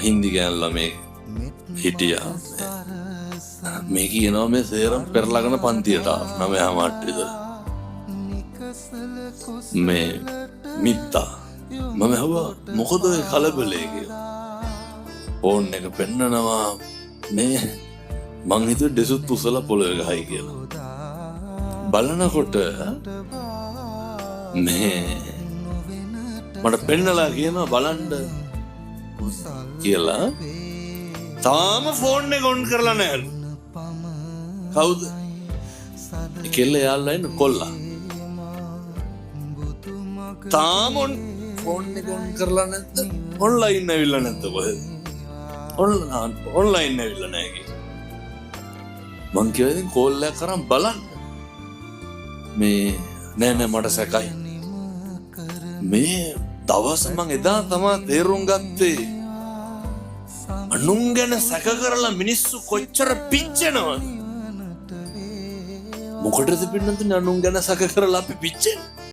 හින්දි ගෑනලා මේ හිටියා. මේ කියනවා මේ සේරම පෙරලාගෙන පන්තියට ආවා 9:00 විතර. මේ මිත්තා මම හුවා මොකද ඔය කලබලේ කියලා. ෆෝන් එක පෙන්නනවා මේ මං හිතුවේ දෙසුත් උසලා පොළවේ ගහයි කියලා. බලනකොට මේ මට පෙන්නලා කියනවා බලන්න කියලා. තාම ෆෝන් එක ඔන් කරලා නැහැ. කවුද? කෙල්ල යාළුවා ඉන්න කොල්ලා. තාම ෆෝන් එක ඔන් කරලා නැද්ද? ඔන්ලයින් ඇවිල්ලා නැද්ද කොහෙද? ඔන්ලයින් ඇවිල්ලා නැහැ කියලා. මං කිව්වා ඉතින් කෝල් එකක් කරන් බලන්න. මේ නෑ මට සැකයි. මේ දවස් මං එදා තමයි තේරුම් ගත්තේ අනුන් ගැන සැක කරලා මිනිස්සු කොච්චර පිච්චෙනවද? මොකටද පින්නතුනේ අනුන් ගැන සැක කරලා අපි පිච්චෙන්නේ?